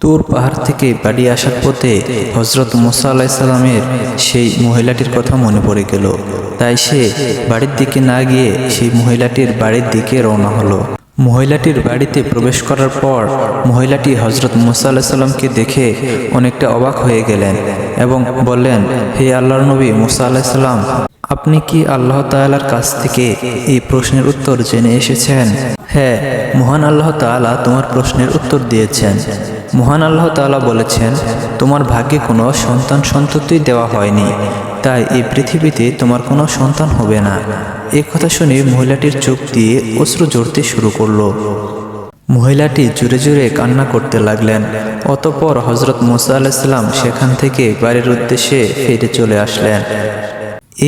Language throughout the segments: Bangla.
তুর পাহাড় থেকে বাড়ি আসার পথে হযরত মুসা আলাইহিস সালামের সেই মহিলাটির কথা মনে পড়ে গেল। তাই সে বাড়ির দিকে না গিয়ে সেই মহিলাটির বাড়ির দিকে রওনা হলো। মহিলাটির বাড়িতে প্রবেশ করার পর মহিলাটি হযরত মুসা আলাইহিস সালামকে দেখে অনেকটা অবাক হয়ে গেলেন এবং বললেন, হে আল্লাহর নবী মুসা আলাইহিস সালাম, আপনি কি আল্লাহ তাআলার কাছ থেকে এই প্রশ্নের উত্তর জেনে এসেছেন? হ্যাঁ, মহান আল্লাহ তাআলা তোমার প্রশ্নের উত্তর দিয়েছেন। মহান আল্লাহ তাআলা বলেছেন, তোমার ভাগ্যে কোনো সন্তান-সন্ততি দেওয়া হয়নি, তাই এই পৃথিবীতে তোমার কোনো সন্তান হবে না। এই কথা শুনে মহিলাটির চোখ দিয়ে অশ্রু ঝরতে শুরু করলো। মহিলাটি জোরে জোরে কান্না করতে লাগলেন। অতঃপর হযরত মুসা আলাইহিস সালাম সেখান থেকে বাড়ির উদ্দেশ্যে ফিরে চলে আসলেন।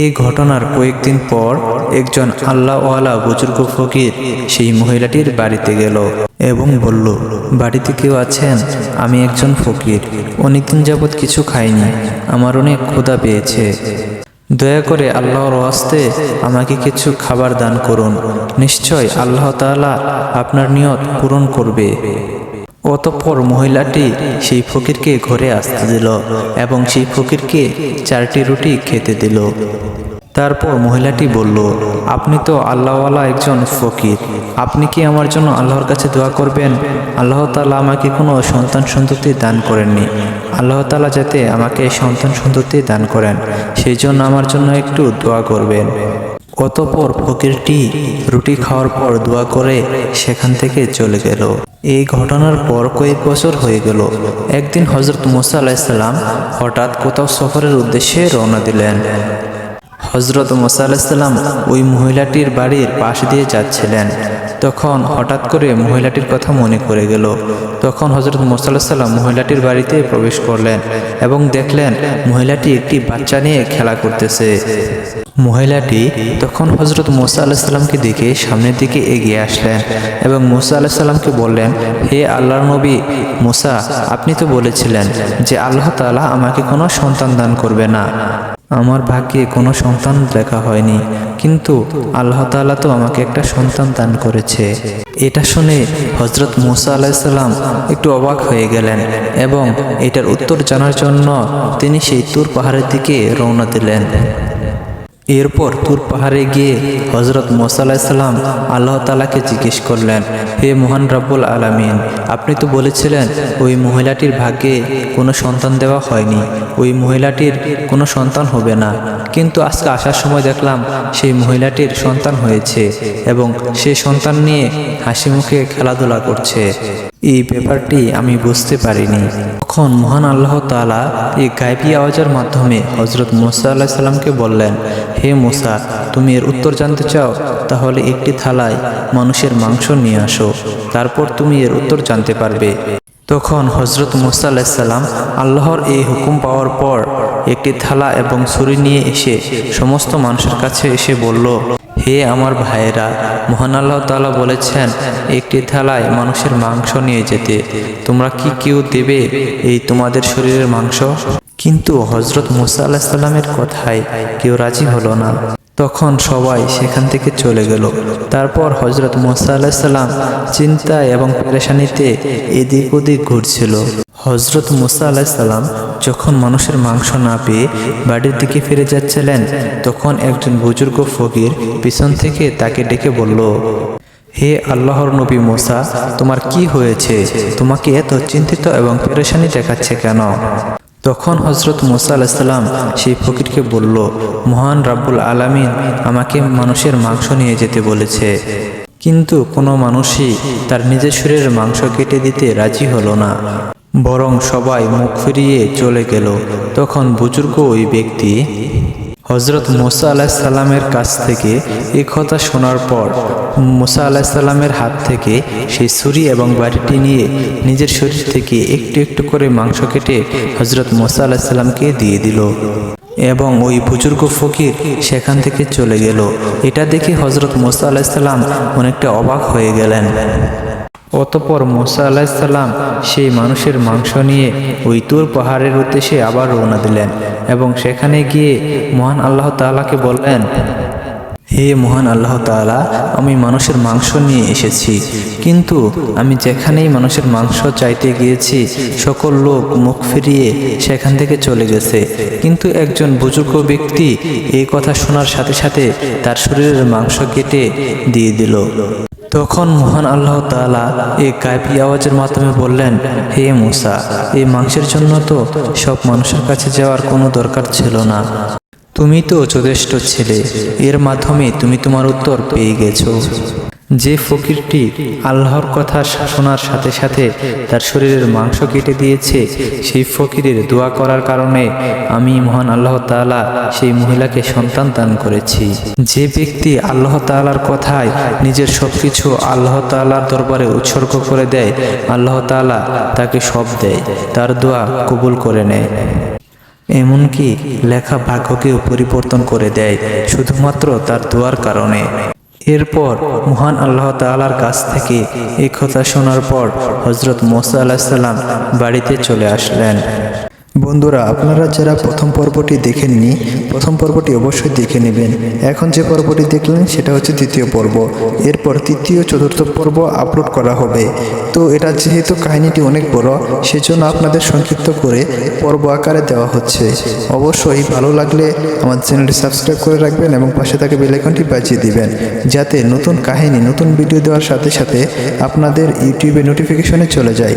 এই ঘটনার কয়েকদিন পর একজন আল্লাহওয়ালা বুজুর্গ ফকির সেই মহিলাটির বাড়িতে গেল এবং বলল, বাড়িতে কেউ আছেন? আমি একজন ফকির, অনেকদিন যাবৎ কিছু খাইনি, আমার অনেক ক্ষুধা পেয়েছে, দয়া করে আল্লাহর ওয়াস্তে আমাকে কিছু খাবার দান করুন, নিশ্চয় আল্লাহ তাআলা আপনার নিয়ত পূরণ করবে। অতঃপর মহিলাটি সেই ফকিরকে ঘরে আসতে দিল এবং সেই ফকিরকে 4টি রুটি খেতে দিল। তারপর মহিলাটি বলল, আপনি তো আল্লাহওয়ালা একজন ফকির, আপনি কি আমার জন্য আল্লাহর কাছে দোয়া করবেন? আল্লাহ তাআলা আমাকে কোনো সন্তান সন্ততি দান করেননি, আল্লাহ তাআলা যাতে আমাকে সন্তান সন্ততি দান করেন, সেই জন্য আমার জন্য একটু দোয়া করবেন। অতঃপর ফকিরটি রুটি খাওয়ার পর দোয়া করে সেখান থেকে চলে গেল। এই ঘটনার পর কয়েক বছর হয়ে গেল। একদিন হযরত মুসা আলাইহিস সালাম হঠাৎ কোথাও সফরের উদ্দেশ্যে রওনা দিলেন। হযরত মুসা আলাইহিস সালাম ওই মহিলাটির বাড়ির পাশ দিয়ে যাচ্ছিলেন। তখন হঠাৎ করে মহিলাটির কথা মনে পড়ে গেল। তখন হযরত মুসা আলাইহিস সালাম মহিলাটির বাড়িতে প্রবেশ করলেন এবং দেখলেন মহিলাটি একটি বাচ্চা নিয়ে খেলা করতেছে। মহিলাটি তখন হযরত মুসা আলাইহিস সালামকে দেখে সামনের দিকে এগিয়ে আসলেন এবং মুসা আলাইহিস সালামকে বললেন, হে আল্লাহর নবী মুসা, আপনি তো বলেছিলেন যে আল্লাহ তাআলা আমাকে কোনো সন্তান দান করবে না, আমার ভাগ্যে কোনো সন্তান লেখা হয়নি, কিন্তু আল্লাহ তাআলা তো আমাকে একটা সন্তান দান করেছে। এটা শুনে হযরত মুসা আলাইহিস সালাম একটু অবাক হয়ে গেলেন এবং এটার উত্তর জানার জন্য তিনি সেই তুর পাহাড়ের দিকে রওনা দিলেন। এরপর তুর পাহাড়ে গিয়ে হযরত মুসা আলাইহিস সালাম আল্লাহ তাআলাকে জিজ্ঞেস করলেন, হে মহান রব্বুল আলামিন, আপনি তো বলেছিলেন ওই মহিলাটির ভাগ্যে কোনো সন্তান দেওয়া হয়নি, ওই মহিলাটির কোনো সন্তান হবে না, কিন্তু আজকে আসার সময় দেখলাম সেই মহিলাটির সন্তান হয়েছে এবং সেই সন্তান নিয়ে হাসি মুখে খেলাধুলা করছে। এই ব্যাপারটি আমি বুঝতে পারিনি। তখন মহান আল্লাহ তাআলা এই গায়বী আওয়াজের মাধ্যমে হযরত মুসা আলাইহিস সালামকে বললেন, হে মুসা, তুমি এর উত্তর জানতে চাও? তাহলে একটি থালায় মানুষের মাংস নিয়ে আসো, তারপর তুমি এর উত্তর জানতে পারবে। তখন হযরত মুসা আলাইহিস সালাম আল্লাহর এই হুকুম পাওয়ার পর একটি থালা এবং ছুরি নিয়ে এসে সমস্ত মানুষের কাছে এসে বলল, হে আমার ভাইয়েরা, মহান আল্লাহ তাআলা বলেছেন একটি থালায় মানুষের মাংস নিয়ে যেতে, তোমরা কি কেউ দেবে এই তোমাদের শরীরের মাংস? কিন্তু হযরত মুসা আলাইহিস সালামের কথায় কেউ রাজি হলো না। তখন সবাই সেখান থেকে চলে গেল। তারপর হযরত মুসা আলাইহিস সালাম চিন্তায় এবং পেরেশানিতে এদিক ওদিক ঘুরছিল। হযরত মুসা আলাইহিস সালাম যখন মানুষের মাংস না পেয়ে বাড়ির দিকে ফিরে যাচ্ছিলেন, তখন একজন বুজুর্গ ফকির পিছন থেকে তাকে ডেকে বলল, হে আল্লাহর নবী মুসা, তোমার কি হয়েছে? তোমাকে এত চিন্তিত এবং পেরেশানি দেখাচ্ছে কেন? তখন হযরত মুসা আলাইহিস সালাম সেই ফকিরকে বলল, মহান রব্বুল আলামিন আমাকে মানুষের মাংস নিয়ে যেতে বলেছে, কিন্তু কোনো মানুষই তার নিজের শরীরের মাংস কেটে দিতে রাজি হলো না, বরং সবাই মুখ ফিরিয়ে চলে গেল। তখন বুজুর্গ ওই ব্যক্তি হযরত মুসা আলাইহিস সালামের কাছ থেকে এই কথা শোনার পর মুসা আলাইহিস সালামের হাত থেকে সেই ছুরি এবং বাড়িটি নিয়ে নিজের শরীর থেকে একটু একটু করে মাংস কেটে হযরত মুসা আলাইহিস সালামকে দিয়ে দিল এবং ওই বুজুর্গ ফকির সেখান থেকে চলে গেল। এটা দেখে হযরত মুসা আলাইহিস সালাম অনেকটা অবাক হয়ে গেলেন। অতঃপর মুসা আলাইহিস সালাম সেই মানুষের মাংস নিয়ে ওই তুর পাহাড়ের উদ্দেশ্যে আবার রওনা দিলেন এবং সেখানে গিয়ে মহান আল্লাহ তাআলাকে বললেন, হে মহান আল্লাহ তাআলা, আমি মানুষের মাংস নিয়ে এসেছি, কিন্তু আমি যেখানেই মানুষের মাংস চাইতে গিয়েছি সকল লোক মুখ ফিরিয়ে সেখান থেকে চলে গেছে। কিন্তু একজন বুজুর্গ ব্যক্তি এই কথা শোনার সাথে সাথে তার শরীরের মাংস কেটে দিয়ে দিল। তখন মহান আল্লাহ তাআলা এই গায়বী আওয়াজের মাধ্যমে বললেন, হে মূসা, এই মাংসের জন্য তো সব মানুষের কাছে যাওয়ার কোনো দরকার ছিল না। তুমি তো যথেষ্ট ছিলে, এর মাধ্যমে তুমি তোমার উত্তর পেয়ে গেছো। যে ফকিরটি আল্লাহর কথা শোনার সাথে সাথে তার শরীরের মাংস কেটে দিয়েছে, সেই ফকিরের দোয়া করার কারণে আমি মহান আল্লাহ তাআলা সেই মহিলাকে সন্তান দান করেছি। যে ব্যক্তি আল্লাহ তাআলার কথায় নিজের সবকিছু আল্লাহ তাআলার দরবারে উৎসর্গ করে দেয়, আল্লাহ তাআলা তাকে সব দেয়, তার দোয়া কবুল করে নেয়। এমনকি লেখা ভাগ্যকেও পরিবর্তন করে দেয় শুধুমাত্র তার দোয়ার কারণে। এরপর মহান আল্লাহ তাআলার কাছ থেকে এই কথা শোনার পর হযরত মূসা আলাইহিস সালাম বাড়িতে চলে আসলেন। বন্ধুরা, আপনারা যারা প্রথম পর্বটি দেখেননি, প্রথম পর্বটি অবশ্যই দেখে নেবেন। এখন যে পর্বটি দেখলেন সেটা হচ্ছে দ্বিতীয় পর্ব। এরপর তৃতীয় চতুর্থ পর্ব আপলোড করা হবে। তো এটা যেহেতু কাহিনীটি অনেক বড়, সেজন্য আপনাদের সংক্ষিপ্ত করে পর্ব আকারে দেওয়া হচ্ছে। অবশ্যই ভালো লাগলে আমার চ্যানেলটি সাবস্ক্রাইব করে রাখবেন এবং পাশে থাকা বেল আইকনটি বাজিয়ে দিবেন, যাতে নতুন কাহিনী নতুন ভিডিও দেওয়ার সাথে সাথে আপনাদের ইউটিউবে নোটিফিকেশনে চলে যায়।